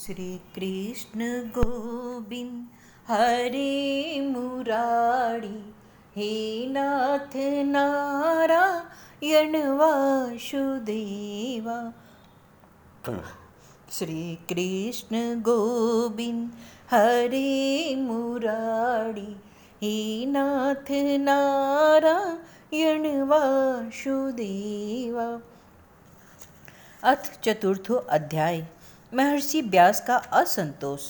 श्री कृष्ण गोविंद हरे मुरारी, हे नाथ नारायण वासुदेवा। श्री कृष्ण गोविंद हरे मुरारी, हे नाथ नारायण वासुदेवा। अथ चतुर्थो अध्याय। महर्षि व्यास का असंतोष।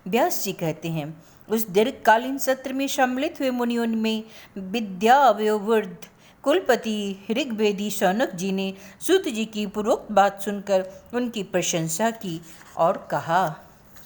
व्यास जी कहते हैं, उस दीर्घकालीन सत्र में सम्मिलित हुए मुनियों में विद्यावयोवृद्ध कुलपति ऋग्वेदी शौनक जी ने सूत जी की पूर्वोक्त बात सुनकर उनकी प्रशंसा की और कहा।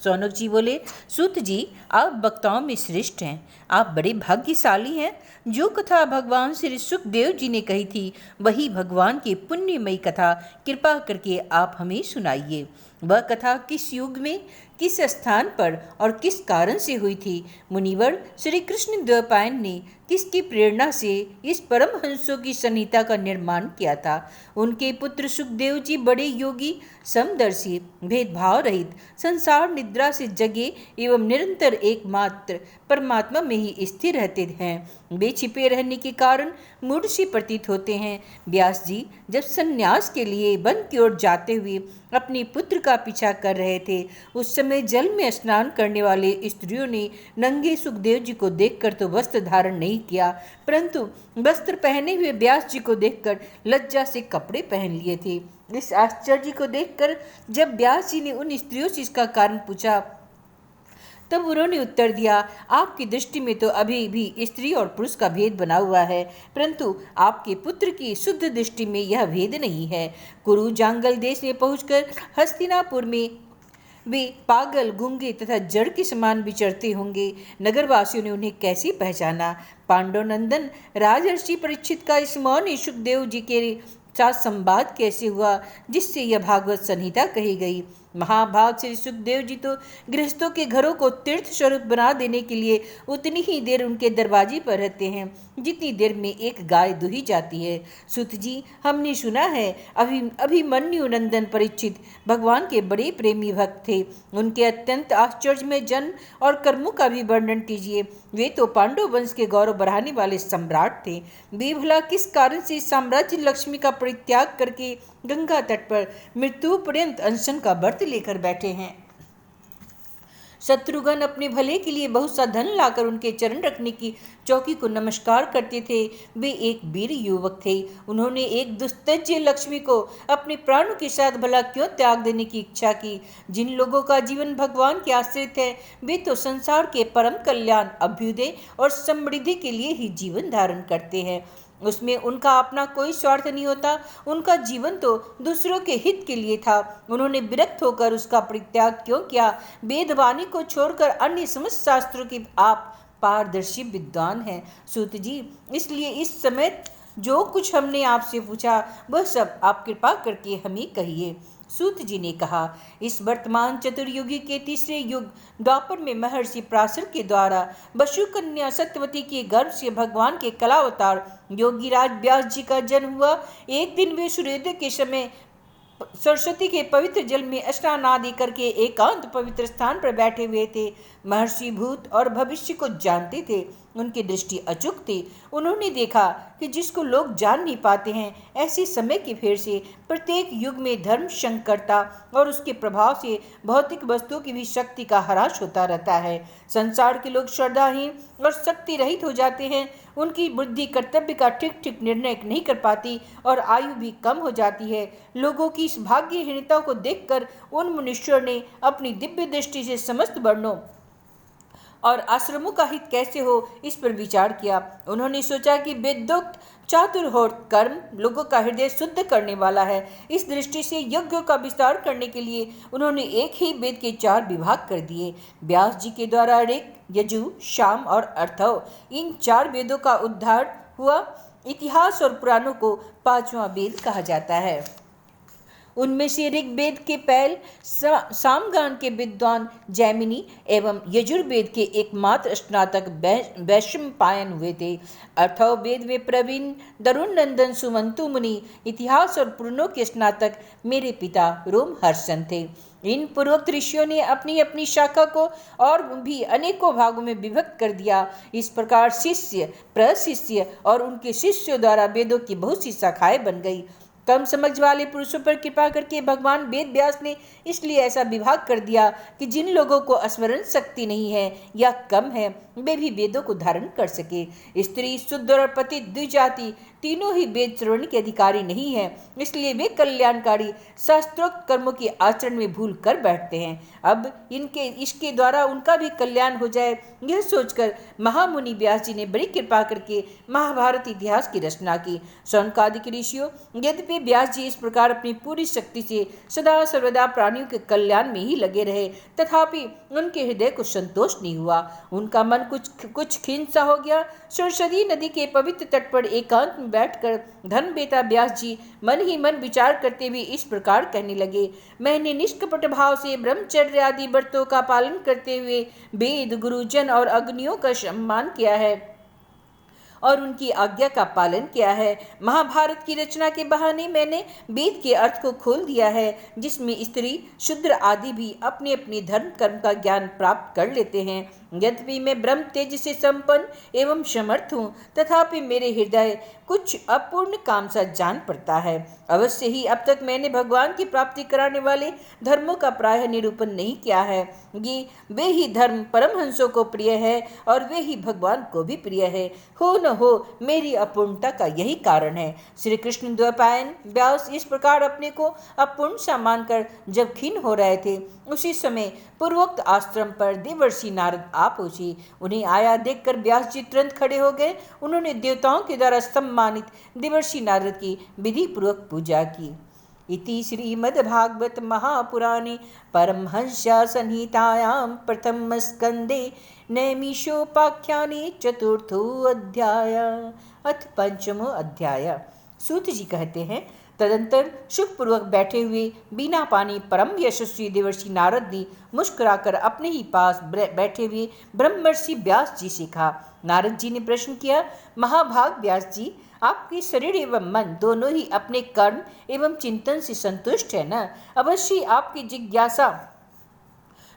शौनक जी बोले, सूत जी, आप वक्ताओं में श्रेष्ठ हैं, आप बड़े भाग्यशाली हैं। जो कथा भगवान श्री सुखदेव जी ने कही थी, वही भगवान की पुण्यमयी कथा कृपा करके आप हमें सुनाइए। वह कथा किस युग में, किस स्थान पर और किस कारण से हुई थी? मुनिवर श्री कृष्ण द्वैपायन ने किसकी प्रेरणा से इस परमहंसों की संहिता का निर्माण किया था? उनके पुत्र सुखदेव जी बड़े योगी, समदर्शी, भेदभाव रहित, संसार निद्रा से जगे एवं निरंतर एकमात्र परमात्मा में ही स्थिर रहते हैं। वे छिपे रहने के कारण मूढ़ से प्रतीत होते हैं। व्यास जी जब संन्यास के लिए वन की ओर जाते हुए अपने पुत्र का पीछा कर रहे थे, उस समय जल में स्नान करने वाले स्त्रियों ने नंगे सुखदेव जी को देखकर तो वस्त्र धारण नहीं किया, परंतु वस्त्र पहने हुए व्यास जी को देखकर लज्जा से कपड़े पहन लिए थे। इस आश्चर्य को देखकर जब व्यास जी ने उन स्त्रियों से इसका कारण पूछा, तब उन्होंने उत्तर दिया, आपकी दृष्टि में तो अभी भी स्त्री और पुरुष का भेद बना हुआ है, परंतु आपके पुत्र की शुद्ध दृष्टि में यह भेद नहीं है। कुरु जांगल देश में पहुंचकर हस्तिनापुर में वे पागल, गूंगे तथा जड़ के समान विचरते होंगे। नगरवासियों ने उन्हें कैसे पहचाना? पांडवनंदन राजर्षि परीक्षित का इस मौन सुखदेव जी के साथ संवाद कैसे हुआ, जिससे यह भागवत संहिता कही गई? महाभाग श्री सुखदेव जी तो गृहस्थों के घरों को तीर्थ स्वरूप बना देने के लिए उतनी ही देर उनके दरवाजे पर रहते हैं जितनी देर में एक गाय दुही जाती है। सुत जी, हमने सुना है अभिमन्यु नंदन परीक्षित भगवान के बड़े प्रेमी भक्त थे। उनके अत्यंत आश्चर्यमय जन्म और कर्मों का भी वर्णन कीजिए। वे तो पांडव वंश के गौरव बढ़ाने वाले सम्राट थे। वे भला किस कारण से साम्राज्य लक्ष्मी का परित्याग करके गंगा तट पर मृत्यु पर्यंत अनशन का व्रत लेकर बैठे हैं? शत्रुघ्न अपने भले के लिए बहुत सा धन लाकर उनके चरण रखने की चौकी को नमस्कार करते थे। वे एक वीर युवक थे। उन्होंने एक दुस्तज्य लक्ष्मी को अपने प्राणों के साथ भला क्यों त्याग देने की इच्छा की? जिन लोगों का जीवन भगवान के आश्रित है, वे तो संसार के परम कल्याण, अभ्युदय और समृद्धि के लिए ही जीवन धारण करते हैं। उसमें उनका अपना कोई स्वार्थ नहीं होता। उनका जीवन तो दूसरों के हित के लिए था। उन्होंने विरक्त होकर उसका परित्याग क्यों किया? वेदवाणी को छोड़कर अन्य समस्त शास्त्रों की आप पारदर्शी विद्वान हैं सूत जी, इसलिए इस समय जो कुछ हमने आपसे पूछा वह सब आप कृपा करके हमें कहिए। सूत जी ने कहा, इस वर्तमान चतुर्युगी के तीसरे युग द्वापर में महर्षि पराशर के द्वारा वसु कन्या सत्यवती के गर्भ से भगवान के कलावतार योगीराज व्यास जी का जन्म हुआ। एक दिन वे सूर्योदय के समय सरस्वती के पवित्र जल में स्नान आदि करके एकांत पवित्र स्थान पर बैठे हुए थे। महर्षि भूत और भविष्य को जानते थे। उनकी दृष्टि अचूक थी। उन्होंने देखा कि जिसको लोग जान नहीं पाते हैं, ऐसे समय की फेर से प्रत्येक युग में धर्म संकरता और उसके प्रभाव से भौतिक वस्तुओं की भी शक्ति का ह्रास होता रहता है। संसार के लोग श्रद्धाहीन और शक्ति रहित हो जाते हैं। उनकी बुद्धि कर्तव्य का ठीक ठीक निर्णय नहीं कर पाती और आयु भी कम हो जाती है। लोगों की इस भाग्यहीनता को देखकर उन मुनीश्वर ने अपनी दिव्य दृष्टि से समस्त वर्णों और आश्रमों का हित कैसे हो, इस पर विचार किया। उन्होंने सोचा कि वेदोक्त चातुर्होत्र कर्म लोगों का हृदय शुद्ध करने वाला है। इस दृष्टि से यज्ञों का विस्तार करने के लिए उन्होंने एक ही वेद के 4 विभाग कर दिए। व्यास जी के द्वारा ऋक्, यजु, साम और अर्थव, इन 4 वेदों का उद्धार हुआ। इतिहास और पुराणों को 5वां वेद कहा जाता है। उनमें से ऋग्वेद के पैल, सामगान के विद्वान जैमिनी एवं यजुर्वेद के एकमात्र स्नातक वैशंपायन हुए थे। अथर्ववेद में प्रवीण दरुण नंदन सुमंतु मुनि, इतिहास और पुराणों के स्नातक मेरे पिता रोमहर्षण थे। इन पूर्वोक्त ऋषियों ने अपनी अपनी शाखा को और भी अनेकों भागों में विभक्त कर दिया। इस प्रकार शिष्य, प्रशिष्य और उनके शिष्यों द्वारा वेदों की बहुत सी शाखाएं बन गई। कम समझ वाले पुरुषों पर कृपा करके भगवान वेद व्यास ने इसलिए ऐसा विभाग कर दिया कि जिन लोगों को स्मरण शक्ति नहीं है या कम है, वे भी वेदों को धारण कर सके। स्त्री, शुद्ध और पति द्विजाति तीनों ही वेद श्रवण के अधिकारी नहीं है, इसलिए वे कल्याणकारी शास्त्रोक्त कर्मों के आचरण में भूल कर बैठते हैं। अब इसके द्वारा उनका भी कल्याण हो जाए, यह सोचकर महामुनि व्यास जी ने बड़ी कृपा करके महाभारत इतिहास की रचना की। शौनकादिक ऋषियों, यद्यपि व्यास जी इस प्रकार अपनी पूरी शक्ति से सदा सर्वदा प्राणियों के कल्याण में ही लगे रहे, तथापि उनके हृदय को संतोष नहीं हुआ। उनका मन कुछ खिन्न सा हो गया। सरस्वती नदी के पवित्र तट पर एकांत में बैठकर धन बेटा व्यास जी मन ही मन विचार करते हुए इस प्रकार कहने लगे। मैंने निष्कपट भाव से ब्रह्मचर्य आदि व्रतों का पालन करते हुए वेद, गुरुजन और अग्नियों का सम्मान किया है और उनकी आज्ञा का पालन किया है। महाभारत की रचना के बहाने मैंने वेद के अर्थ को खोल दिया है, जिसमें स्त्री, शूद्र आदि भी अपने अपने धर्म कर्म का ज्ञान प्राप्त कर लेते हैं। यद्यपि मैं ब्रह्म तेज से संपन्न एवं समर्थ हूँ, तथापि मेरे हृदय कुछ अपूर्ण काम सा जान पड़ता है। अवश्य ही अब तक मैंने भगवान की प्राप्ति कराने वाले धर्मों का प्रायः निरूपण नहीं किया है। ये वे ही धर्म परमहंसों को प्रिय है और वे ही भगवान को भी प्रिय है। हो न हो, मेरी अपूर्णता का यही कारण है। श्री कृष्ण द्वैपायन व्यास इस प्रकार अपने को अपूर्ण सा मानकर जब खिन्न हो रहे थे, उसी समय पूर्वोक्त आश्रम पर देवर्षि नारद आ पहुंचे। उन्हें आया देखकर व्यास जी तुरंत खड़े हो गए। उन्होंने देवताओं के द्वारा सम्मानित देवर्षि नारद की विधि पूर्वक पूजा की। इति श्रीमद्भागवत महापुराणे परमहंस्या संहितायां प्रथम स्कंदे नैमिषोपाख्याने चतुर्थो अध्याय अथ पंचमो अध्याय। सूत जी कहते हैं, तदंतर सुखपूर्वक बैठे हुए बिना पानी परम यशस्वी देवर्षि नारद ने मुस्कुराकर अपने ही पास बैठे हुए ब्रह्मर्षि व्यास जी से कहा। नारद जी ने प्रश्न किया, महाभाग व्यास जी, आपके शरीर एवं मन दोनों ही अपने कर्म एवं चिंतन से संतुष्ट है न? अवश्य आपकी जिज्ञासा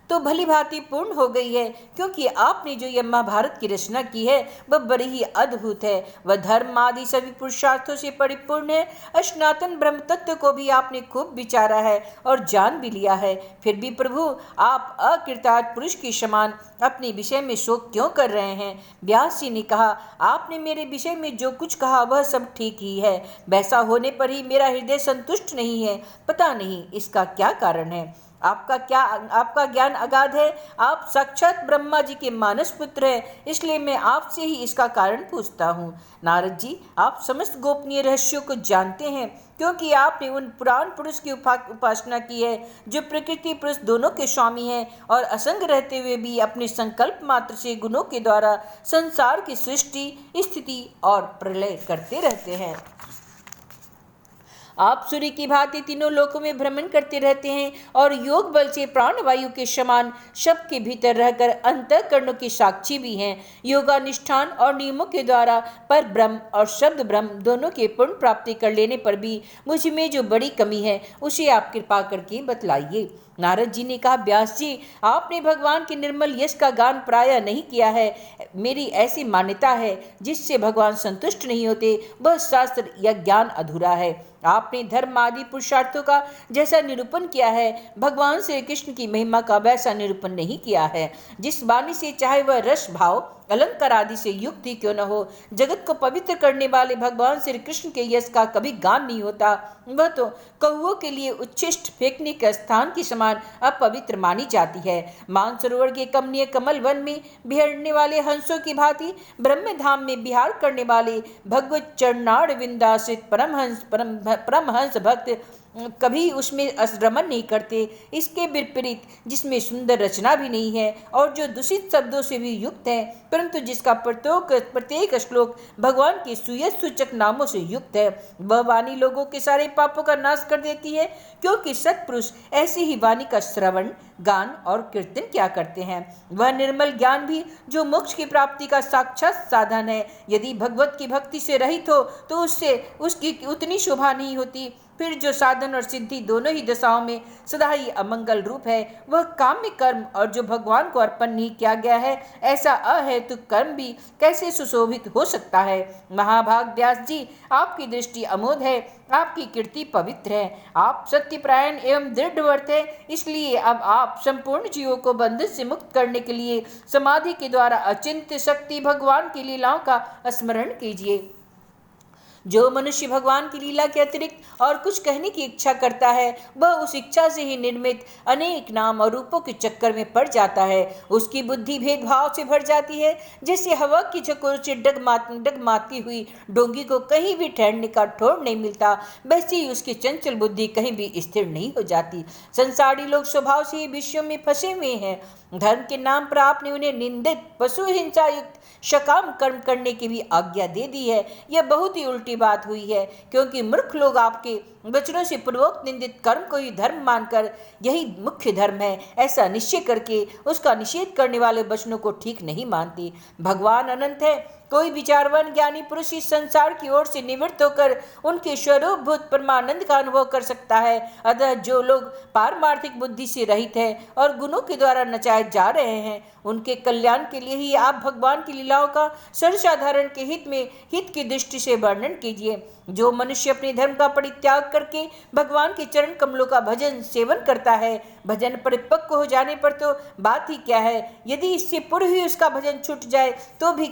तो भली भांति पूर्ण हो गई है, क्योंकि आपने जो यह महाभारत की रचना की है वह बड़ी ही अद्भुत है। वह धर्म आदि सभी पुरुषार्थों से परिपूर्ण है। सनातन ब्रह्म तत्व को भी आपने खूब विचारा है और जान भी लिया है। फिर भी प्रभु, आप अकृतार्थ पुरुष के समान अपने विषय में शोक क्यों कर रहे हैं? व्यास जी ने कहा, आपने मेरे विषय में जो कुछ कहा वह सब ठीक ही है। वैसा होने पर ही मेरा हृदय संतुष्ट नहीं है। पता नहीं इसका क्या कारण है। आपका ज्ञान अगाध है। आप साक्षात ब्रह्मा जी के मानस पुत्र हैं, इसलिए मैं आपसे ही इसका कारण पूछता हूँ। नारद जी, आप समस्त गोपनीय रहस्यों को जानते हैं, क्योंकि आपने उन पुराण पुरुष की उपासना की है जो प्रकृति पुरुष दोनों के स्वामी हैं और असंग रहते हुए भी अपने संकल्प मात्र से गुणों के द्वारा संसार की सृष्टि, स्थिति और प्रलय करते रहते हैं। आप सूर्य की भांति तीनों लोकों में भ्रमण करते रहते हैं और योग बल से प्राणवायु के समान शब्द के भीतर रहकर अंतःकरणों की साक्षी भी हैं। योगानुष्ठान और नियमों के द्वारा पर ब्रह्म और शब्द ब्रह्म दोनों के पूर्ण प्राप्ति कर लेने पर भी मुझ में जो बड़ी कमी है उसे आप कृपा करके बतलाइए। नारद जी ने कहा, व्यास जी, आपने भगवान के निर्मल यश का गान प्रायः नहीं किया है। मेरी ऐसी मान्यता है, जिससे भगवान संतुष्ट नहीं होते वह शास्त्र या ज्ञान अधूरा है। आपने धर्म आदि पुरुषार्थों का जैसा निरूपण किया है, भगवान श्री कृष्ण की महिमा का वैसा निरूपण नहीं किया है। जिस वाणी से चाहे वह रस भाव अलंकार आदि से युक्त ही क्यों न हो, जगत को पवित्र करने वाले भगवान श्री कृष्ण के यश का कभी गान नहीं होता। वह तो कौओं के लिए उच्छिष्ट फेंकने के स्थान के समान अपवित्र मानी जाती है। मानसरोवर के कमनीय कमल वन में बिहरने वाले हंसों की भांति ब्रह्म धाम में विहार करने वाले भगवत चरणार विंदासित परमहंस भक्त कभी उसमें रमन नहीं करते। इसके विपरीत जिसमें सुंदर रचना भी नहीं है और जो दूषित शब्दों से भी युक्त है, परंतु जिसका प्रत्येक श्लोक भगवान के सुयश सूचक नामों से युक्त है, वह वाणी लोगों के सारे पापों का नाश कर देती है, क्योंकि सत्पुरुष ऐसी ही वाणी का श्रवण, गान और कीर्तन क्या करते हैं। वह निर्मल ज्ञान भी जो मोक्ष की प्राप्ति का साक्षात साधन है, यदि भगवत की भक्ति से रहित हो तो उससे उसकी उतनी शोभा नहीं होती। फिर जो साधन और सिद्धि दोनों ही दशाओं में सदा ही अमंगल रूप है, वह काम्य कर्म और जो भगवान को अर्पण नहीं किया गया है, ऐसा अहेतुक कर्म भी कैसे सुशोभित हो सकता है। महाभाग व्यास जी, आपकी दृष्टि अमोघ है, आपकी कीर्ति पवित्र है, आप सत्यपरायण एवं दृढ़व्रत है। इसलिए अब आप संपूर्ण जीवों को बंधन से मुक्त करने के लिए समाधि के द्वारा अचिंत्य शक्ति भगवान की लीलाओं का स्मरण कीजिए। जो मनुष्य भगवान की लीला के अतिरिक्त और कुछ कहने की इच्छा करता है, वह उस इच्छा से ही निर्मित अनेक नाम और रूपों के चक्कर में पड़ जाता है। उसकी बुद्धि भेदभाव से भर जाती है। जैसे हवा की झकोर से डगमाती हुई डोंगी को कहीं भी ठहरने का ठोर नहीं मिलता, वैसे ही उसकी चंचल बुद्धि कहीं भी स्थिर नहीं हो जाती। संसारी लोग स्वभाव से ही विषयों में फंसे हुए हैं। धर्म के नाम पर आपने उन्हें निंदित पशु हिंसा युक्त सकाम कर्म करने की भी आज्ञा दे दी है। यह बहुत ही उल्टी बात हुई है, क्योंकि मूर्ख लोग आपके वचनों से पूर्वक निंदित कर्म को ही धर्म मानकर यही मुख्य धर्म है ऐसा निश्चय करके उसका निषेध करने वाले वचनों को ठीक नहीं मानते। भगवान अनंत है। कोई विचारवान ज्ञानी पुरुष इस संसार की ओर से निवृत्त होकर उनके स्वरूपभूत परमानंद का अनुभव कर सकता है। अतः जो लोग पारमार्थिक बुद्धि से रहित हैं और गुणों के द्वारा नचाए जा रहे हैं, उनके कल्याण के लिए ही आप भगवान की लीलाओं का सर्वसाधारण के हित की दृष्टि से वर्णन कीजिए। जो मनुष्य अपने धर्म का परित्याग करके भगवान के चरण कमलों का भजन सेवन करता है, भजन परिपक्व हो जाने पर तो बात ही क्या है, यदि इससे पूर्व ही उसका भजन छूट जाए तो भी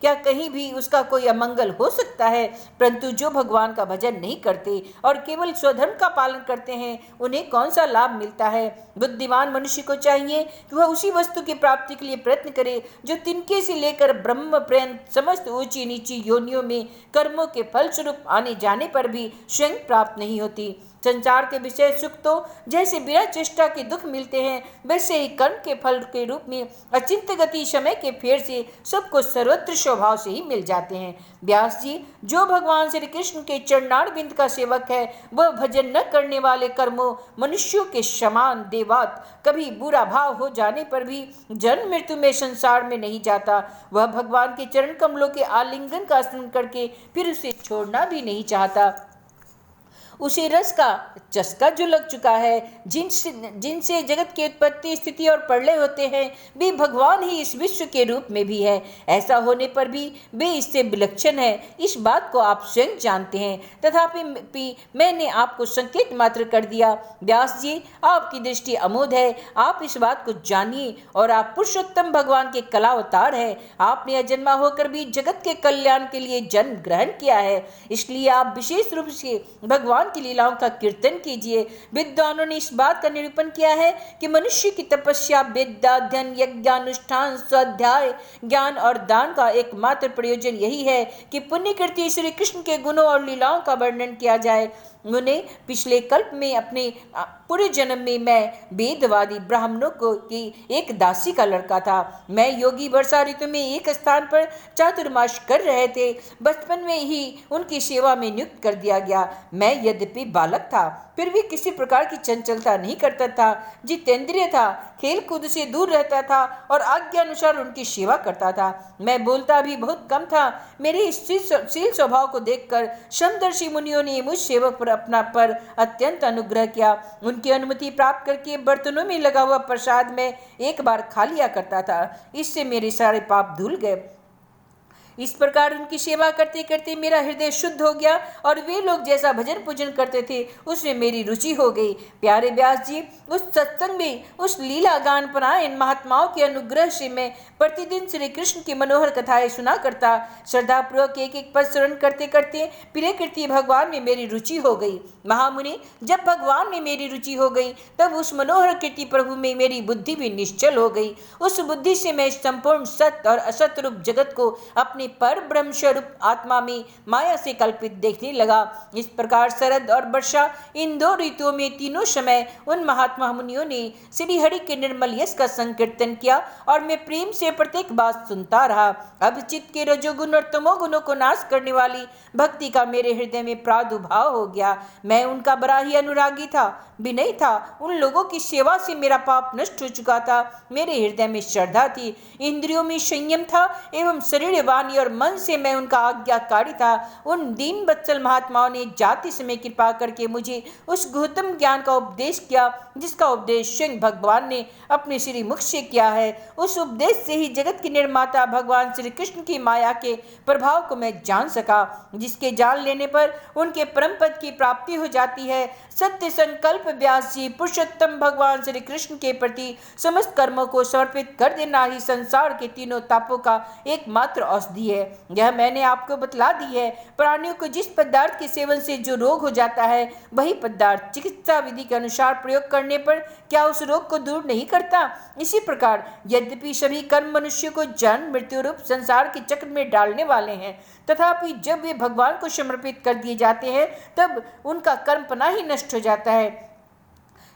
क्या कहीं भी उसका कोई अमंगल हो सकता है। परंतु जो भगवान का भजन नहीं करते और केवल स्वधर्म का पालन करते हैं, उन्हें कौन सा लाभ मिलता है। बुद्धिमान मनुष्य को चाहिए कि वह उसी वस्तु की प्राप्ति के लिए प्रयत्न करे जो तिनके से लेकर ब्रह्म पर्यंत समस्त ऊंची नीची योनियों में कर्मों के फलस्वरूप आने जाने पर भी स्वयं प्राप्त नहीं होती। संसार के विषय सुख तो जैसे बिना चेष्टा के दुख मिलते हैं, वैसे ही कर्म के फल के रूप में अचिंत्य गति समय के फेर से सबको सर्वत्र स्वभाव से ही मिल जाते हैं। व्यास जी, जो भगवान श्री कृष्ण के चरणारविंद का सेवक है, वह भजन न करने वाले कर्मों मनुष्यों के समान देवात कभी बुरा भाव हो जाने पर भी जन्म मृत्यु में संसार में नहीं जाता। वह भगवान के चरण कमलों के आलिंगन का स्मरण करके फिर उसे छोड़ना भी नहीं चाहता। उसे रस का चस्का जो लग चुका है, जिनसे जगत की उत्पत्ति स्थिति और प्रलय होते हैं, वे भगवान ही इस विश्व के रूप में भी है। ऐसा होने पर भी वे इससे विलक्षण है, इस बात को आप स्वयं जानते हैं। तथापि मैंने आपको संकेत मात्र कर दिया। व्यास जी, आपकी दृष्टि अमोघ है, आप इस बात को जानिए। और आप पुरुषोत्तम भगवान के कलावतार है। आपने अजन्मा होकर भी जगत के कल्याण के लिए जन्म ग्रहण किया है, इसलिए आप विशेष रूप से भगवान की लीलाओं का कीर्तन कीजिए। विद्वानों ने इस बात का निरूपण किया है कि मनुष्य की तपस्या, विद्या, अध्ययन, यज्ञानुष्ठान, स्वाध्याय, ज्ञान और दान का एकमात्र प्रयोजन यही है कि पुण्य कीर्ति श्री कृष्ण के गुणों और लीलाओं का वर्णन किया जाए। उन्हें पिछले कल्प में अपने पूरे जन्म में मैं वेदवादी ब्राह्मणों की एक दासी का लड़का था। मैं योगी वर्षा ऋतु में एक स्थान पर चातुर्मास कर रहे थे। बचपन में ही उनकी सेवा में नियुक्त कर दिया गया। मैं यद्यपि बालक था, फिर भी किसी प्रकार की चंचलता नहीं करता था, जितेंद्रिय था, खेल कूद से दूर रहता था और आज्ञा अनुसार उनकी सेवा करता था। मैं बोलता भी बहुत कम था। मेरे इस शील स्वभाव को देखकर समदर्शी मुनियों ने मुझ सेवक पर अत्यंत अनुग्रह किया। उनकी अनुमति प्राप्त करके बर्तनों में लगा हुआ प्रसाद में एक बार खा लिया करता था। इससे मेरे सारे पाप धुल गए। इस प्रकार उनकी सेवा करते करते मेरा हृदय शुद्ध हो गया और वे लोग जैसा भजन पूजन करते थे उसमें मेरी रुचि हो गई। प्यारे व्यास जी, उस सत्संग में उस लीला गान परायण महात्माओं के अनुग्रह से मैं प्रतिदिन श्री कृष्ण की मनोहर कथाएं सुना करता। श्रद्धापूर्वक एक एक पद श्रवण करते करते प्रिय कीर्ति भगवान में मेरी रुचि हो गई। महामुनि, जब भगवान में मेरी रुचि हो गई तब उस मनोहर कीर्ति प्रभु में मेरी बुद्धि भी निश्चल हो गई। उस बुद्धि से मैं संपूर्ण सत्य और असत रूप जगत को अपने पर ब्रह्म स्वरूप आत्मा में माया से कल्पित देखने लगा। इस प्रकार शरद और वर्षा इन दो ऋतुओं में तीनों समय उन महात्मा मुनियों ने श्री हरि के निर्मल यश का संकीर्तन किया और मैं प्रेम से प्रत्येक बात सुनता रहा। अब चित्त के रजोगुण और तमोगुणों को नाश करने वाली भक्ति का मेरे हृदय में प्रादुर्भाव हो गया। मैं उनका बड़ा ही अनुरागी था, विनयी था। उन लोगों की सेवा से मेरा पाप नष्ट हो चुका था। मेरे हृदय में श्रद्धा थी, इंद्रियों में संयम था एवं शरीर, वाणी और मन से मैं उनका आज्ञाकारी था। उन दीन वत्सल महात्माओं ने जाति समय कृपा करके मुझे उस गौतम ज्ञान का उपदेश किया जिसका उपदेश स्वयं भगवान ने अपने श्री मुख से किया है। उस उपदेश से ही जगत के निर्माता भगवान श्री कृष्ण की माया के प्रभाव को मैं जान सका, जिसके जान लेने पर उनके परम पद की प्राप्ति हो जाती है। सत्य संकल्प व्यास जी पुरुषोत्तम भगवान श्री कृष्ण के प्रति समस्त कर्मों को समर्पित कर देना ही संसार के तीनों तापों का एकमात्र औषधि है। यह मैंने आपको बतला दी है। प्राणियों को जिस पदार्थ के सेवन से जो रोग हो जाता है, वही पदार्थ चिकित्सा विधि के अनुसार प्रयोग करने पर क्या उस रोग को दूर नहीं करता? इसी प्रकार यद्यपि सभी कर्म मनुष्य को जन्म मृत्यु रूप संसार के चक्र में डालने वाले हैं, तथापि जब वे भगवान को समर्पित कर दिए जाते हैं तब उनका कर्म पना ही नष्ट हो जाता है।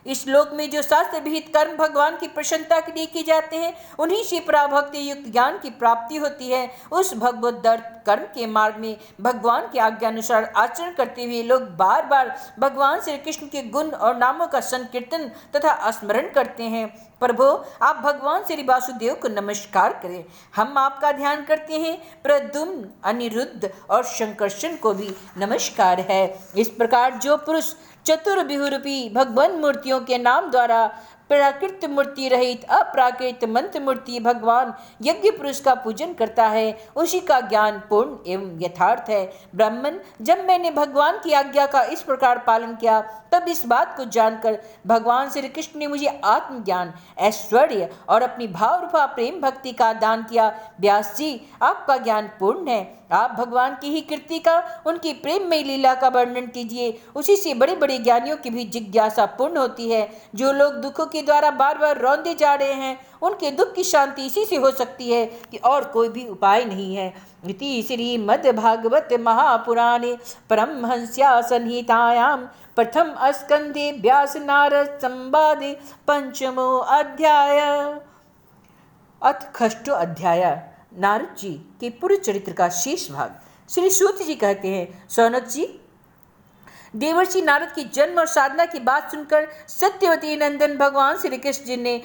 इस लोक में जो शास्त्र विहित कर्म भगवान की प्रसन्नता के लिए किए जाते हैं, उन्हीं से पराभक्ति युक्त ज्ञान की प्राप्ति होती है। उस भगवत कर्म के मार्ग में भगवान के आज्ञा अनुसार आचरण करते हुए लोग बार बार भगवान श्री कृष्ण के गुण और नामों का संकीर्तन तथा स्मरण करते हैं। प्रभु, आप भगवान श्री वासुदेव को नमस्कार करें। हम आपका ध्यान करते हैं। प्रद्युम्न, अनिरुद्ध और शंकरशन को भी नमस्कार है। इस प्रकार जो पुरुष चतुर्विहूरूपी भगवान मूर्तियों के नाम द्वारा प्राकृत मूर्ति रहित अप्राकृत मंत्र मूर्ति भगवान यज्ञ पुरुष का पूजन करता है, उसी का ज्ञान पूर्ण एवं यथार्थ है। ब्राह्मण, जब मैंने भगवान की आज्ञा का इस प्रकार पालन किया तब इस बात को जानकर भगवान श्री कृष्ण ने मुझे आत्मज्ञान, ऐश्वर्य और अपनी भाव रूपा प्रेम भक्ति का दान किया। व्यास जी, आपका ज्ञान पूर्ण है। आप भगवान की ही कीर्ति का, उनकी प्रेममय लीला का वर्णन कीजिए। उसी से बड़े बड़े ज्ञानियों की भी जिज्ञासा पूर्ण होती है। जो लोग दुखों के द्वारा बार बार रौंदे जा रहे हैं, उनके दुख की शांति इसी से हो सकती है कि और कोई भी उपाय नहीं है। इति श्रीमद्भागवत महापुराणे परमहंस्या संहितायां प्रथम स्कंधे व्यास नारद संवादे पंचमो अध्याय। अथ षष्ठो अध्याय, नारद जी के पूर्व चरित्र का शेष भाग। श्री सूत जी कहते हैं, सौनक जी, देवर्षि नारद की जन्म और साधना की बात सुनकर सत्यवती नंदन भगवान श्री कृष्ण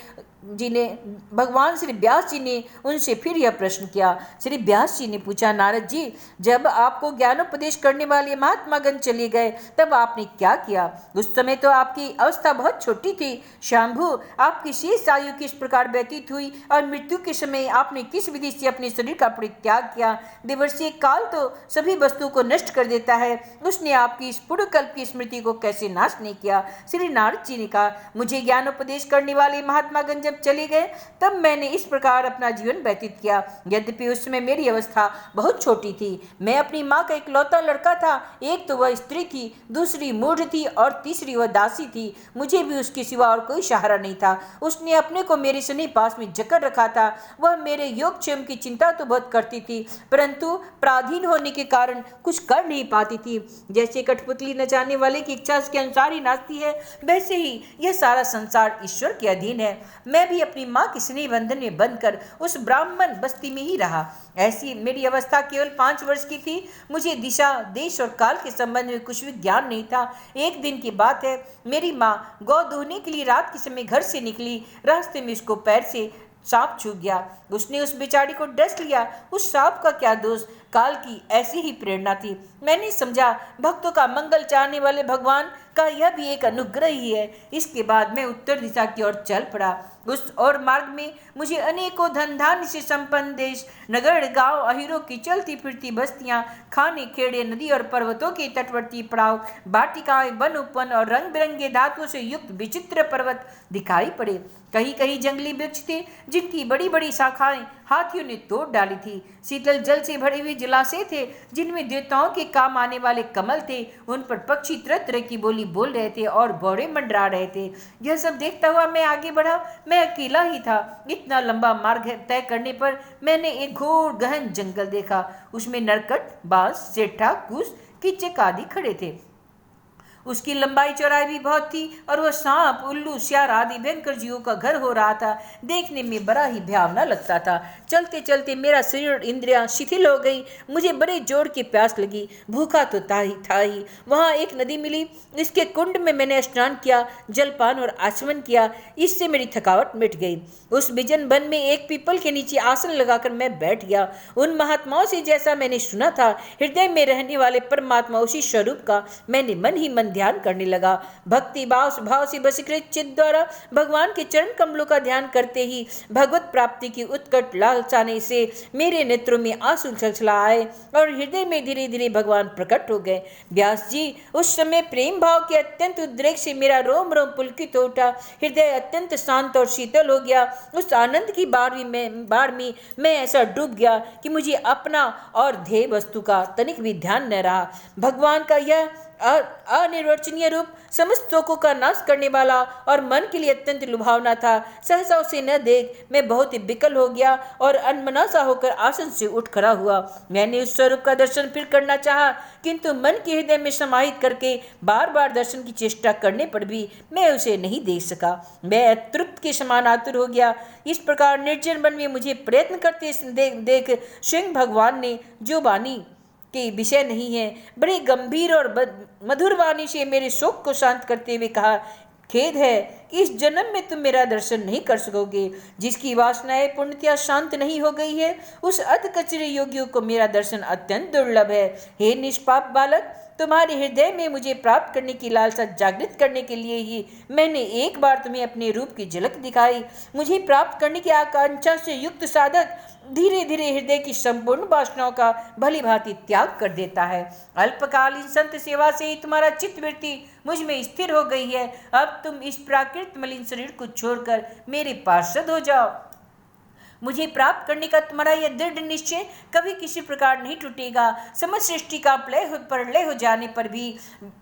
भगवान श्री व्यास जी ने उनसे फिर यह प्रश्न किया। श्री व्यास जी ने पूछा, नारद जी, जब आपको ज्ञानोपदेश करने वाले महात्मागण चले गए तब आपने क्या किया? उस समय तो आपकी अवस्था बहुत छोटी थी। शंभु, आपकी शेष आयु किस प्रकार व्यतीत हुई और मृत्यु के समय आपने किस विधि से अपने शरीर का परित्याग किया? देवर्षि, काल तो सभी वस्तुओं को नष्ट कर देता है, उसने आपकी इस पूर्व कल्प की स्मृति को कैसे नाश नहीं किया? श्री नारद जी ने कहा, मुझे ज्ञानोपदेश करने वाले महात्मागण जब चले गए तब मैंने इस प्रकार अपना जीवन व्यतीत किया। यद्यपि उस समय मेरी अवस्था बहुत छोटी थी। मैं अपनी माँ का इकलौता लड़का था। एक तो वह स्त्री थी, दूसरी मूढ़ थी और तीसरी वह दासी थी। मुझे भी उसके सिवा और कोई सहारा नहीं था। उसने अपने को मेरे सनी पास में जकड़ रखा था। वह मेरे योगक्षेम की चिंता तो बहुत करती थी, परंतु पराधीन होने के कारण कुछ कर नहीं पाती थी। जैसे कठपुतली नचाने वाले की इच्छा के अनुसार ही नाचती है, वैसे ही यह सारा संसार ईश्वर के अधीन है। मैं भी अपनी माँ के स्नेह बंधन में बंधकर उस ब्राह्मण बस्ती में ही रहा। ऐसी मेरी अवस्था केवल 5 वर्ष की थी। मुझे दिशा, देश और काल के संबंध में कुछ भी ज्ञान नहीं था। एक दिन की बात है, मेरी माँ गौ दूहने के लिए रात के समय घर से निकली। रास्ते में उसको पैर से सांप छू गया। उसने उस बेचारी को डस लिया। उस सांप का क्या दोष, काल की ऐसी ही प्रेरणा थी। मैंने समझा भक्तों का मंगल चाहने वाले भगवान का यह भी एक अनुग्रह ही है। इसके बाद मैं उत्तर दिशा की ओर चल पड़ा। उस और मार्ग में मुझे अनेकों धन धान्य से संपन्न देश, नगर, गांव, अहीरों की चलती फिरती बस्तियां, खाने, खेड़े, नदी और पर्वतों के तटवर्ती पड़ाव, वाटिकाएं, वन उपवन और रंग बिरंगे धातुओं से युक्त विचित्र पर्वत दिखाई पड़े। कहीं कहीं जंगली वृक्ष थे जिनकी बड़ी बड़ी शाखाएं हाथियों ने तोड़ डाली थी। शीतल जल से भरे हुए जलाशय थे जिनमें देवताओं के काम आने वाले कमल थे। उन पर पक्षी तरह तरह की बोली बोल रहे थे और भौरे मंडरा रहे थे। यह सब देखता हुआ मैं आगे बढ़ा। मैं अकेला ही था। इतना लंबा मार्ग तय करने पर मैंने एक घोर गहन जंगल देखा। उसमें नरकट, बांस, सेठा, कुश, कीचक आदि खड़े थे। उसकी लंबाई चौड़ाई भी बहुत थी और वह सांप, उल्लू, सियार आदि भयंकर जीवों का घर हो रहा था। देखने में बड़ा ही भयावना लगता था। चलते चलते मेरा शरीर और इंद्रियां शिथिल हो गई। मुझे बड़े जोर की प्यास लगी। भूखा तो था ही। वहाँ एक नदी मिली। इसके कुंड में मैंने स्नान किया, जलपान और आचमन किया। इससे मेरी थकावट मिट गई। उस विजन वन में एक पीपल के नीचे आसन लगाकर मैं बैठ गया। उन महात्माओं से जैसा मैंने सुना था, हृदय में रहने वाले परमात्मा उसी स्वरूप का मैंने मन ही मन ध्यान करने लगा। भक्ति भाव से वशीकृत चित्त द्वारा भगवान के चरण कमलों का ध्यान करते ही भगवत प्राप्ति की उत्कट लालसाने से मेरे नेत्रों में आंसू छलछला आए और हृदय में धीरे धीरे भगवान प्रकट हो गए। व्यास जी, उस समय प्रेम भाव के अत्यंत उद्रेक से मेरा रोम रोम पुलकित हो उठा। हृदय अत्यंत शांत और शीतल हो गया। उस आनंद की बाढ़ में मैं ऐसा डूब गया कि मुझे अपना और ध्येय वस्तु का तनिक भी ध्यान न रहा। भगवान का यह अनिर्वचनीय रूप समस्त शोकों का नाश करने वाला और मन के लिए अत्यंत लुभावना था। सहसा उसे न देख मैं बहुत ही विकल हो गया और अनमना सा होकर आसन से उठ खड़ा हुआ। मैंने उस स्वरूप का दर्शन फिर करना चाहा, किंतु मन के हृदय में समाहित करके बार बार दर्शन की चेष्टा करने पर भी मैं उसे नहीं देख सका। मैं अतृप्त के समान आतुर हो गया। इस प्रकार निर्जन वन में मुझे प्रयत्न करते देख स्वयं भगवान ने, जो वाणी के विषय नहीं है, बड़े गंभीर और मधुर वाणी से मेरे शोक को शांत करते हुए कहा, खेद है, इस जन्म में तुम मेरा दर्शन नहीं कर सकोगे। जिसकी वासनाएं पूर्णतया शांत नहीं हो गई है, उस अधकचरे योगियों को मेरा दर्शन अत्यंत दुर्लभ है। हे निष्पाप बालक, तुम्हारे हृदय में मुझे प्राप्त करने की लालसा जागृत करने के लिए ही मैंने एक बार तुम्हें अपने रूप की झलक दिखाई। मुझे प्राप्त करने की आकांक्षा से युक्त साधक धीरे धीरे हृदय की संपूर्ण वासनाओं का भली भांति त्याग कर देता है। अल्पकालीन संत सेवा से ही तुम्हारा चित्तवृत्ति मुझ में स्थिर हो गई है। अब तुम इस प्राकृत मलिन शरीर को छोड़कर मेरे पार्षद हो जाओ। मुझे प्राप्त करने का तुम्हारा यह दृढ़ निश्चय कभी किसी प्रकार नहीं टूटेगा। समस्त सृष्टि का प्रलय हो जाने पर भी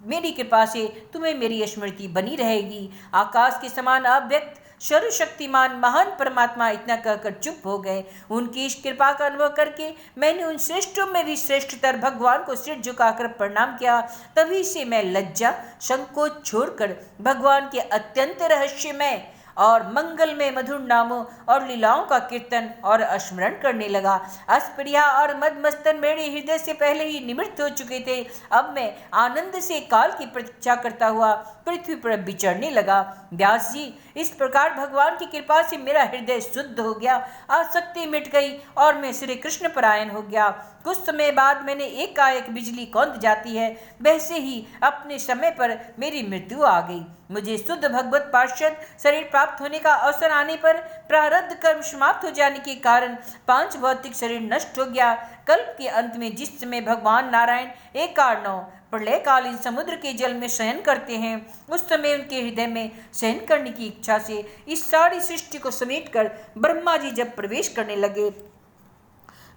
मेरी कृपा से तुम्हें मेरी स्मृति बनी रहेगी। आकाश के समान अव्यक्त सर्वशक्तिमान महान परमात्मा इतना कहकर चुप हो गए। उनकी इस कृपा का अनुभव करके मैंने उन श्रेष्ठों में भी श्रेष्ठतर भगवान को सिर झुकाकर प्रणाम किया। तभी से मैं लज्जा संकोच छोड़कर भगवान के अत्यंत रहस्यमय और मंगलमय मधुर नामों और लीलाओं का कीर्तन और स्मरण करने लगा। अस्प्रिया और मदमस्तन मेरे हृदय से पहले ही निवृत्त हो चुके थे। अब मैं आनंद से काल की प्रतीक्षा करता हुआ पृथ्वी पर विचरने लगा। व्यास जी, इस प्रकार भगवान की कृपा से मेरा हृदय शुद्ध हो गया, आसक्ति मिट गई और मैं श्री कृष्ण परायण हो गया। कुछ समय बाद मैंने एकाएक बिजली कौंध जाती है, वैसे ही अपने समय पर मेरी मृत्यु आ गई। मुझे शुद्ध भगवत पार्षद शरीर प्राप्त होने का अवसर आने पर प्रारब्ध कर्म समाप्त हो जाने के कारण 5 भौतिक शरीर नष्ट हो गया। कल्प के अंत में जिस समय भगवान नारायण एकार्णव प्रलयकालीन समुद्र के जल में शयन करते हैं, उस समय उनके हृदय में शयन करने की इच्छा से इस सारी सृष्टि को समेटकर ब्रह्मा जी जब प्रवेश करने लगे,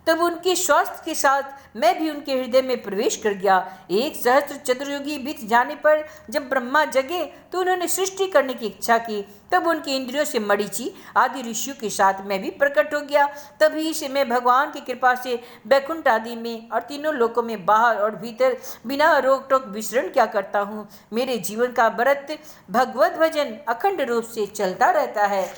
तब उनके स्वास्थ्य के साथ मैं भी उनके हृदय में प्रवेश कर गया। 1 सहस्त्र चतुर्युगी बीत जाने पर जब ब्रह्मा जगे तो उन्होंने सृष्टि करने की इच्छा की। तब उनके इंद्रियों से मरीचि आदि ऋषियों के साथ मैं भी प्रकट हो गया। तभी से मैं भगवान की कृपा से बैकुंठ आदि में और तीनों लोकों में बाहर और भीतर बिना रोक टोक विचरण क्या करता हूँ। मेरे जीवन का व्रत भगवत भजन अखंड रूप से चलता रहता है।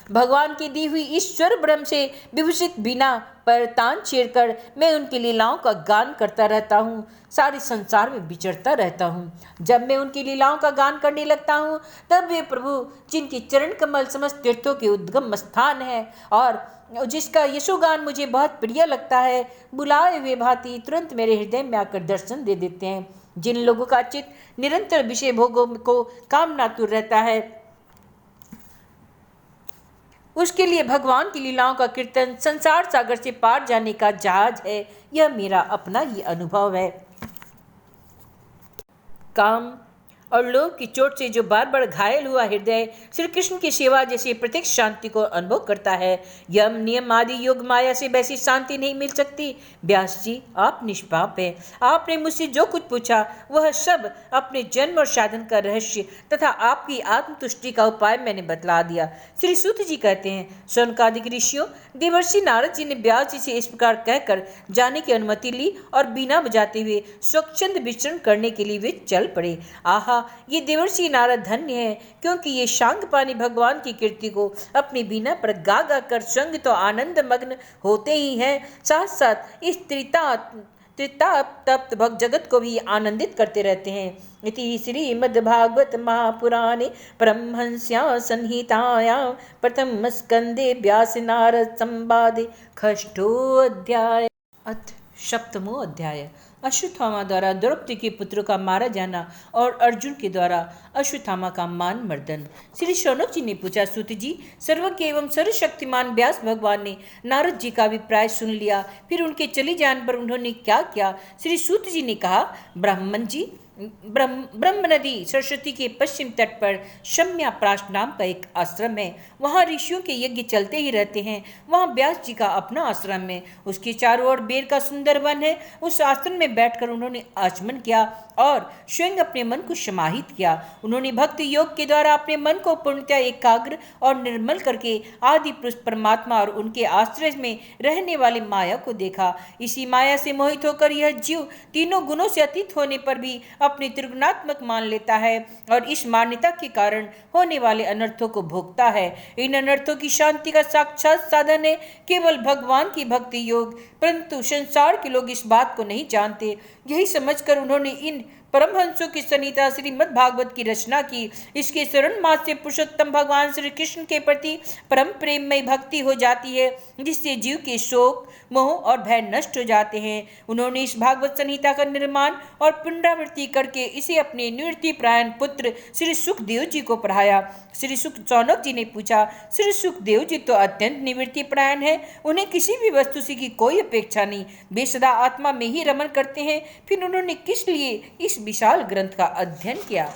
भगवान की दी हुई ईश्वर ब्रह्म से विभूषित बीना पर तान छेड़कर मैं उनकी लीलाओं का गान करता रहता हूँ, सारे संसार में विचरता रहता हूँ। जब मैं उनकी लीलाओं का गान करने लगता हूँ, तब वे प्रभु जिनके चरण कमल समस्त तीर्थों के उद्गम स्थान है और जिसका यशोगान मुझे बहुत प्रिय लगता है, बुलाए हुए भांति तुरंत मेरे हृदय में आकर दर्शन दे देते हैं। जिन लोगों का चित्त निरंतर विषय भोगों को कामनातुर रहता है, उसके लिए भगवान की लीलाओं का कीर्तन संसार सागर से पार जाने का जहाज है। यह मेरा अपना ही अनुभव है। काम और लोभ की चोट से जो बार बार घायल हुआ हृदय श्री कृष्ण की सेवा जैसी प्रत्यक्ष शांति को अनुभव करता है। यम नियम आदि योग माया से वैसी शांति नहीं मिल सकती। व्यास जी, आप निष्पाप है। आपने मुझसे जो कुछ पूछा वह सब अपने जन्म और साधन का रहस्य तथा आपकी आत्मतुष्टि का उपाय मैंने बतला दिया। श्री सूत जी कहते हैं, शौनकादिक ऋषियों, देवर्षि नारद जी ने व्यास जी से इस प्रकार कहकर जाने की अनुमति ली और बीना बजाते हुए स्वच्छंद विचरण करने के लिए वे चल पड़े। आहा, ये देवर्षि नारद धन्य है, क्योंकि ये शांगपानी भगवान की कीर्ति को अपनी बीना पर गा गा कर संग तो आनंद मग्न होते ही हैं, साथ साथ इस त्रिताप भक्त जगत को भी आनंदित करते रहते हैं। इति श्रीमद्भागवत महापुराणे परमहंस्यां संहितायां प्रथम स्कंदे व्यास नारद संवादे षष्ठोऽध्याय। अथ सप्तमो अध्याय। अश्वत्थामा द्वारा द्रौपदी के पुत्र का मारा जाना और अर्जुन के द्वारा अश्वत्थामा का मान मर्दन। श्री शौनक जी ने पूछा, सूत जी, सर्वज्ञ एवं सर्वशक्तिमान व्यास भगवान ने नारद जी का अभिप्राय सुन लिया, फिर उनके चले जाने पर उन्होंने क्या किया? श्री सूत जी ने कहा, ब्राह्मण जी, ब्रह्म नदी सरस्वती के पश्चिम तट पर शम्याप्राश नाम का एक आश्रम है। वहाँ ऋषियों के यज्ञ चलते ही रहते हैं। वहाँ व्यास जी का अपना आश्रम है। उसके चारों ओर बेर का सुंदर वन है। उस आश्रम में बैठकर उन्होंने आचमन किया और स्वयं अपने मन को समाहित किया। उन्होंने भक्ति योग के द्वारा अपने मन को पूर्णतः एकाग्र और निर्मल करके आदि पुरुष परमात्मा और उनके आश्रय में रहने वाली माया को देखा। इसी माया से मोहित होकर यह जीव तीनों गुणों से अतीत होने पर भी अपनी त्रिगुणात्मक मान लेता है और इस मान्यता के कारण होने वाले अनर्थों को भोगता है। इन अनर्थों की शांति का साक्षात साधन है केवल भगवान की भक्ति योग, परंतु संसार के लोग इस बात को नहीं जानते। यही समझकर उन्होंने इन परमहंसों की संहिता श्रीमद् भागवत की रचना की। इसके शरण मास से पुरुषोत्तम भगवान श्री कृष्ण के प्रति परम प्रेममय भक्ति हो जाती है, जिससे जीव के शोक, मोह और भय नष्ट हो जाते हैं। उन्होंने इस भागवत संहिता का निर्माण और पुनरावृत्ति करके इसे अपने निवृत्ति प्रायण पुत्र श्री सुखदेव जी को पढ़ाया। श्री शौनक जी ने पूछा, श्री सुखदेव जी तो अत्यंत निवृत्ति प्रायण है, उन्हें किसी भी वस्तु से की कोई अपेक्षा नहीं, वे सदा आत्मा में ही रमन करते हैं, फिर उन्होंने किस लिए इस विशाल ग्रंथ का अध्ययन किया?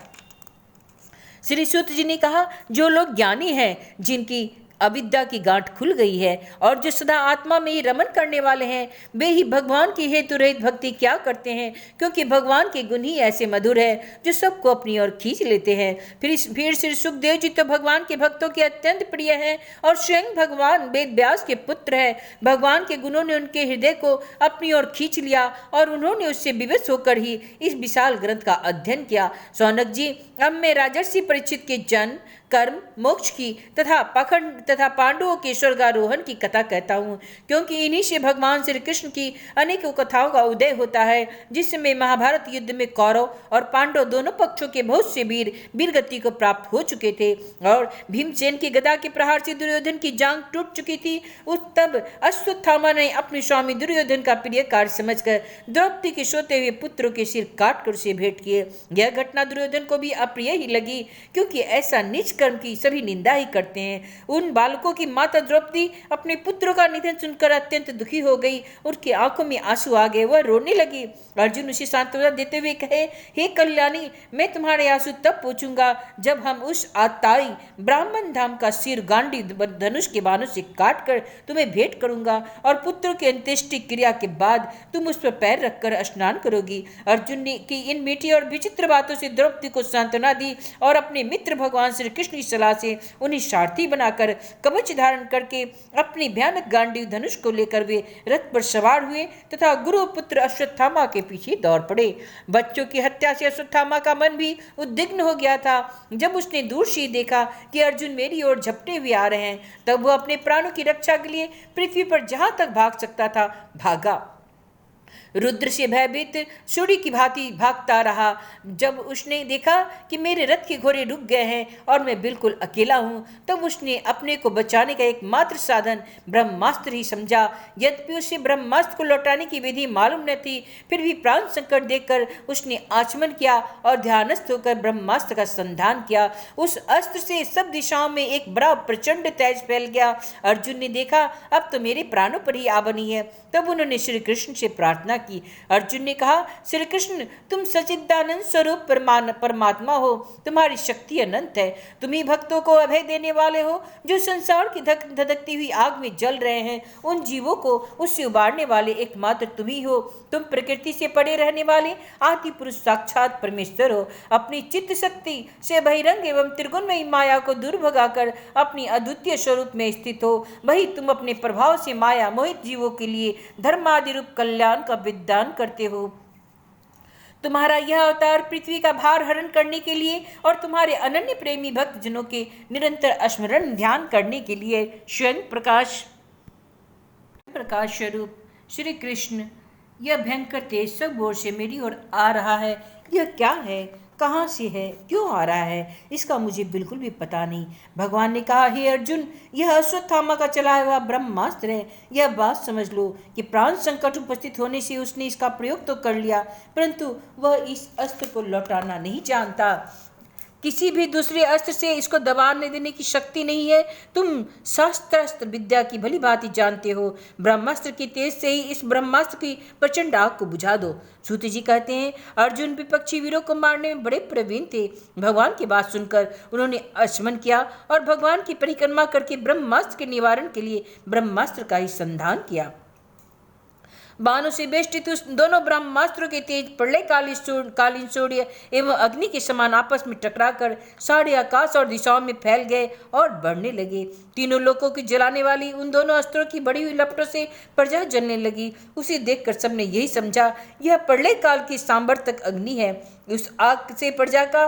श्री सूत जी ने कहा, जो लोग ज्ञानी हैं, जिनकी अविद्या की गांठ खुल गई है और जो सदा आत्मा में ही रमन करने वाले हैं, वे ही भगवान की हेतु रहित भक्ति क्या करते हैं, क्योंकि भगवान के गुण ही ऐसे मधुर है जो सबको अपनी ओर खींच लेते हैं। फिर श्री सुखदेव जी तो भगवान के भक्तों के अत्यंत प्रिय हैं और स्वयं भगवान वेद व्यास के पुत्र है। भगवान के गुणों ने उनके हृदय को अपनी ओर खींच लिया और उन्होंने उससे विवश होकर ही इस विशाल ग्रंथ का अध्ययन किया। शौनक जी, अब मैं राजर्षि परीक्षित के जन्म, कर्म, मोक्ष की तथा पाखंड तथा पांडवों के स्वर्गारोहण की कथा कहता हूँ, क्योंकि इन्हीं से भगवान श्री कृष्ण की अनेकों कथाओं का उदय होता है, जिसमें महाभारत युद्ध में कौरव और पांडव दोनों पक्षों के बहुत से वीर गति को प्राप्त हो चुके थे और भीमसेन की गदा के प्रहार से दुर्योधन की जांघ टूट चुकी थी। उस तब अश्वत्थामा ने अपने स्वामी दुर्योधन का प्रिय कार्य समझकर द्रौपदी के सोते हुए पुत्रों के सिर काटकर उसे भेंट किए। यह घटना दुर्योधन को भी अप्रिय ही लगी, क्योंकि ऐसा नीच कर्म की सभी निंदा ही करते हैं। उन बालकों की माता द्रौपदी अपने पुत्रों का निधन सुनकर अत्यंत दुखी हो गई। उनकी आंखों में आंसू आ गए, वह रोने लगी। अर्जुन उसे सांत्वना देते हुए कहे, हे कल्याणी, मैं तुम्हारे आंसू तब पोंछूंगा जब हम उस आताई ब्राह्मण धाम का सिर गांडी धनुष के बाणों से काट कर तुम्हें भेंट करूंगा और पुत्रों की अंत्येष्टि क्रिया के बाद तुम उस पर पैर रखकर स्नान करोगी। अर्जुन ने की इन मीठी और विचित्र बातों से द्रौपदी को सांत्वना दी और अपने मित्र भगवान श्री कृष्ण की सलाह से उन्हें सारथी बनाकर कवच धारण करके अपनी भयानक गांडीव धनुष को लेकर वे रथ पर सवार हुए तथा गुरु पुत्र अश्वत्थामा के पीछे दौड़ पड़े। बच्चों की हत्या से अश्वत्थामा का मन भी उद्विग्न हो गया था। जब उसने दूर से देखा कि अर्जुन मेरी ओर झपटे हुए आ रहे हैं, तब वह अपने प्राणों की रक्षा के लिए पृथ्वी पर जहां तक भाग सकता था भागा। रुद्र से भयभीत सूर्य की भांति भागता रहा। जब उसने देखा कि मेरे रथ के घोड़े रुक गए हैं और मैं बिल्कुल अकेला हूँ, तब उसने अपने को बचाने का एकमात्र साधन ब्रह्मास्त्र ही समझा। यद्यपि उसे ब्रह्मास्त्र को लौटाने की विधि मालूम न थी, फिर भी प्राण संकट देखकर उसने आचमन किया और ध्यानस्थ होकर ब्रह्मास्त्र का संधान किया। उस अस्त्र से सब दिशाओं में एक बड़ा प्रचंड तेज फैल गया। अर्जुन ने देखा अब तो मेरे प्राणों पर ही आ बनी है। तब उन्होंने श्री कृष्ण से प्रार्थना की। अर्जुन ने कहा, श्री कृष्ण, तुम सच्चिदानंद स्वरूप परमात्मा हो, तुम्हारी शक्ति अनंत है, तुम ही भक्तों को अभय देने वाले हो। जो संसार की धधकती हुई आग में जल रहे हैं, उन जीवों को उससे उबारने वाले एकमात्र तुम ही हो। तुम प्रकृति से पड़े रहने वाले आदि पुरुष साक्षात परमेश्वर हो। अपनी चित्त शक्ति से बहिरंग एवं त्रिगुणमयी माया को दूर भगाकर अपनी अद्वितीय स्वरूप में स्थित हो। वही तुम अपने प्रभाव से माया मोहित जीवों के लिए धर्मादि रूप कल्याण का विधान करते हो। तुम्हारा यह अवतार पृथ्वी का भार हरण करने के लिए और तुम्हारे अनन्य प्रेमी भक्त जनों के निरंतर स्मरण ध्यान करने के लिए स्वयं प्रकाश स्वरूप श्री कृष्ण, यह भयंकर तेज सब ओर से मेरी ओर आ रहा है। यह क्या है, कहाँ से है, क्यों आ रहा है, इसका मुझे बिल्कुल भी पता नहीं। भगवान ने कहा, हे अर्जुन, यह अश्वत्थामा का चलाया हुआ ब्रह्मास्त्र है। यह बात समझ लो कि प्राण संकट उपस्थित होने से उसने इसका प्रयोग तो कर लिया, परंतु वह इस अस्त्र को लौटाना नहीं जानता। किसी भी दूसरे अस्त्र से इसको दबाने देने की शक्ति नहीं है। तुम शास्त्रास्त्र विद्या की भली भांति जानते हो। ब्रह्मास्त्र की तेज से ही इस ब्रह्मास्त्र की प्रचंड आग को बुझा दो। सूत जी कहते हैं, अर्जुन विपक्षी वीरों को मारने में बड़े प्रवीण थे। भगवान की बात सुनकर उन्होंने आचमन किया और भगवान की परिक्रमा करके ब्रह्मास्त्र के निवारण के लिए ब्रह्मास्त्र का ही संधान किया। बाणों से बेष्टित उस दोनों ब्रह्मास्त्रों के तेज प्रलय कालीन सूर्य एवं अग्नि के समान आपस में टकराकर सारे आकाश और दिशाओं में फैल गए और बढ़ने लगे। तीनों लोकों की जलाने वाली उन दोनों अस्त्रों की बड़ी हुई लपटों से प्रजा जलने लगी। उसे देखकर सबने यही समझा, यह प्रलय काल की सांबर्तक अग्नि है। उस आग से प्रजा का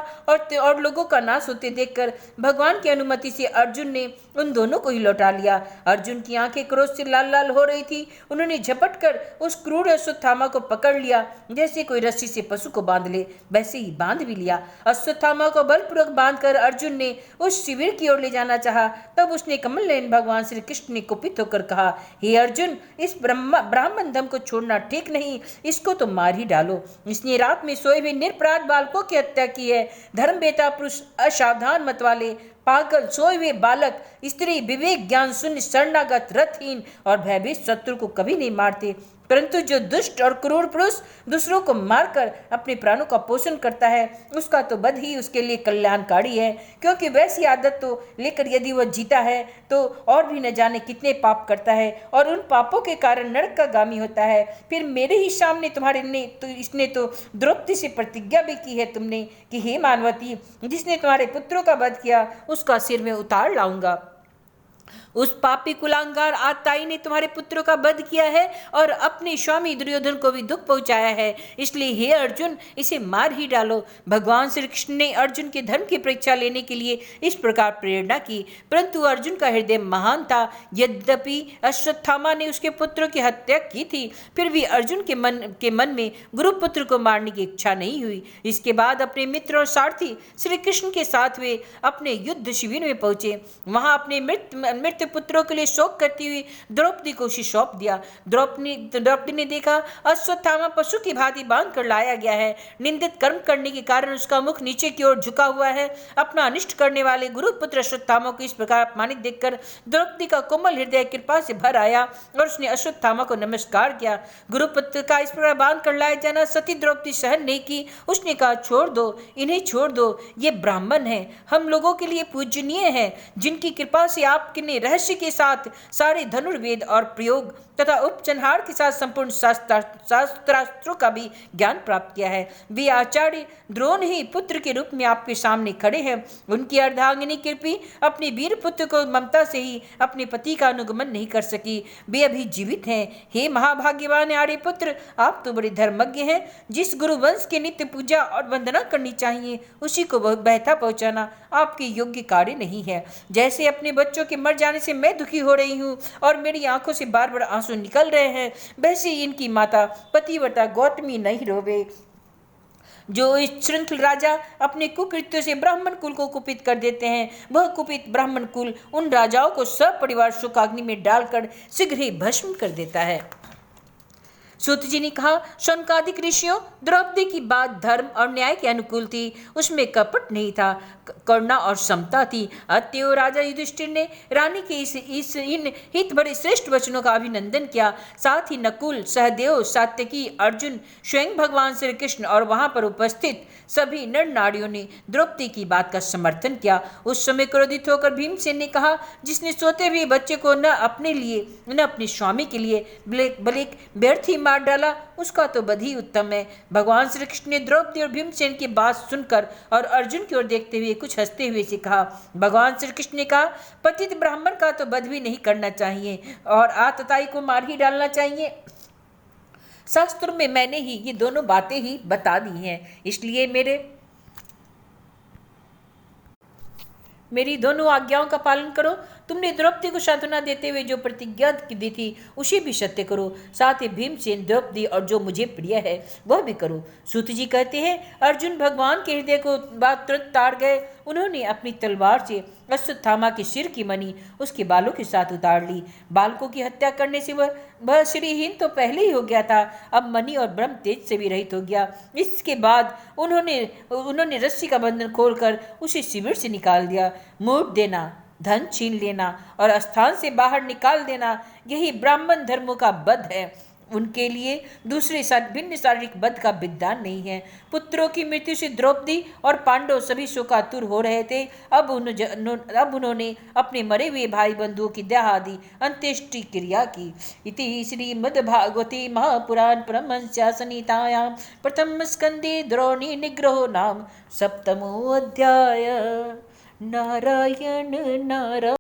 और लोगों का नाश होते देखकर भगवान की अनुमति से अर्जुन ने उन दोनों को ही लौटा लिया। अर्जुन की आंखें क्रोध से लाल लाल हो रही थी। उन्होंने झपट कर उस क्रूर अश्वत्थामा को पकड़ लिया। जैसे कोई रस्सी से पशु को बांध ले, वैसे ही बांध भी लिया। अश्वत्थामा को बलपूर्वक बांधकर अर्जुन ने उस शिविर की ओर ले जाना चाहा। तब उसने कमल नयन भगवान श्री कृष्ण ने कुपित होकर कहा, हे अर्जुन, इस ब्राह्मण धम को छोड़ना ठीक नहीं, इसको तो मार ही डालो। इसने रात में सोए हुए निरपराध बालकों की हत्या की है। धर्म बेटा पुरुष, असावधान मत वाले, पागल, सोए हुए बालक, स्त्री, विवेक ज्ञान शून्य, शरणागत, रथहीन और भयभीत शत्रु को कभी नहीं मारते, परंतु जो दुष्ट और क्रूर पुरुष दूसरों को मारकर अपने प्राणों का पोषण करता है, उसका तो वध ही उसके लिए कल्याणकारी है। क्योंकि वैसी आदत तो लेकर यदि वह जीता है तो और भी न जाने कितने पाप करता है और उन पापों के कारण नरक का गामी होता है। फिर मेरे ही सामने इसने तो द्रौपदी से प्रतिज्ञा भी की है तुमने कि हे मानवती, जिसने तुम्हारे पुत्रों का वध किया उसका सिर में उतार लाऊंगा। उस पापी कुलांगार आताई ने तुम्हारे पुत्रों का वध किया है और अपने स्वामी दुर्योधन को भी दुख पहुंचाया है। इसलिए हे अर्जुन, इसे मार ही डालो। भगवान श्री कृष्ण ने अर्जुन के धर्म की परीक्षा लेने के लिए इस प्रकार प्रेरणा की, परंतु अर्जुन का हृदय महान था। यद्यपि अश्वत्थामा ने उसके पुत्रों की हत्या की थी, फिर भी अर्जुन के मन में गुरुपुत्र को मारने की इच्छा नहीं हुई। इसके बाद अपने मित्र और सारथी श्री कृष्ण के साथ वे अपने युद्ध शिविर में पहुंचे। वहां अपने मृत पुत्रों के लिए शोक करती हुई द्रौपदी को उसे सौंप दिया। द्रौपदी ने देखा अश्वत्थामा पशु की भांति बांध कर लाया गया है। निंदित कर्म करने के कारण उसका मुख नीचे की ओर झुका हुआ है। अपना अनिष्ट करने वाले गुरुपुत्र अश्वत्थामा को इस प्रकार अपमानित देखकर द्रौपदी का कोमल हृदय कृपा से भर आया और उसने अश्वत्थामा को नमस्कार किया। गुरुपुत्र का इस प्रकार बांध कर लाया जाना सती द्रौपदी सहन नहीं की। उसने कहा, छोड़ दो, इन्हें छोड़ दो, ये ब्राह्मण है, हम लोगों के लिए पूजनीय है, जिनकी कृपा से आपने रहस्य के साथ सारे धनुर्वेद और प्रयोग तथा उपचनहार के साथ संपूर्ण शास्त्रास्त्रों का भी ज्ञान प्राप्त किया है। वे आचार्य द्रोण ही पुत्र के रूप में आपके सामने खड़े हैं। उनकी अर्धांगिनी कृपी अपने वीर पुत्र को ममता से ही अपने पति का अनुगमन नहीं कर सकी। वे अभी जीवित हैं। हे महाभाग्यवान आर्य पुत्र, आप तो बड़े धर्मज्ञ हैं। जिस गुरु वंश के नित्य पूजा और वंदना करनी चाहिए, उसी को बहता पहुंचाना आपके योग्य कार्य नहीं है। जैसे अपने बच्चों के मर जाने से मैं दुखी हो रही हूँ और मेरी आंखों से बार बार आंसू निकल रहे हैं, वैसे ही इनकी माता पतिव्रता गौतमी नहीं रोवे। जो इस श्रृंखल राजा अपने कुकृत्यों से ब्राह्मण कुल को कुपित कर देते हैं, वह कुपित ब्राह्मण कुल उन राजाओं को सपरिवार शोकाग्नि में डालकर शीघ्र ही भस्म कर देता है। सूत जी ने कहा, शौनकादिक ऋषियों, द्रौपदी की बात धर्म और न्याय के अनुकूल थी, उसमें कपट नहीं था, करुणा और समता थी। अतएव राजा युधिष्ठिर ने रानी के इन हित बड़े श्रेष्ठ वचनों का अभिनंदन किया। साथ ही नकुल, सहदेव, सात्यकी, अर्जुन, स्वयं भगवान श्री कृष्ण और वहां पर उपस्थित सभी नर नारियों ने द्रौपदी की बात का समर्थन किया। उस समय क्रोधित होकर भीमसेन ने कहा, जिसने सोते हुए बच्चे को न अपने लिए न अपने स्वामी के लिए बल्कि व्यर्थ ही मार डाला, उसका तो बध ही उत्तम है। भगवान श्री कृष्ण ने द्रौपदी और भीमसेन की बात सुनकर और अर्जुन की ओर देखते हुए कुछ हंसते हुए से कहा। भगवान श्री कृष्ण ने कहा, पतित ब्राह्मण का तो वध भी नहीं करना चाहिए और आतताई को मार ही डालना चाहिए। शास्त्र में मैंने ही ये दोनों बातें ही बता दी हैं, इसलिए मेरी दोनों आज्ञाओं का पालन करो। तुमने द्रौपदी को सांत्वना देते हुए जो प्रतिज्ञा दी थी उसे भी सत्य करो। साथ ही भीमसेन, द्रौपदी और जो मुझे प्रिय है वह भी करो। सूत जी कहते हैं, अर्जुन भगवान के हृदय को बात तुरंत ताड़ गए। उन्होंने अपनी तलवार से अश्वत्थामा के सिर की मणि उसके बालों के साथ उतार ली। बालकों की हत्या करने से वह श्रीहीन तो पहले ही हो गया था, अब मणि और ब्रह्म तेज से भी रहित हो गया। इसके बाद उन्होंने रस्सी का बंधन खोलकर उसे शिविर से निकाल दिया। मूठ देना, धन छीन लेना और स्थान से बाहर निकाल देना, यही ब्राह्मण धर्मों का वध है। उनके लिए दूसरे भिन्न शारीरिक वध का विधान नहीं है। पुत्रों की मृत्यु से द्रौपदी और पांडव सभी शोकातुर हो रहे थे। अब उन्होंने अपने मरे हुए भाई बंधुओं की दाह आदि अंत्येष्टि क्रिया की। इति श्रीमद्भागवते महापुराण परमहंस्यां संहितायां प्रथम स्कंदे द्रोणी निग्रहो नाम सप्तमो अध्याय। नारायण नारायण।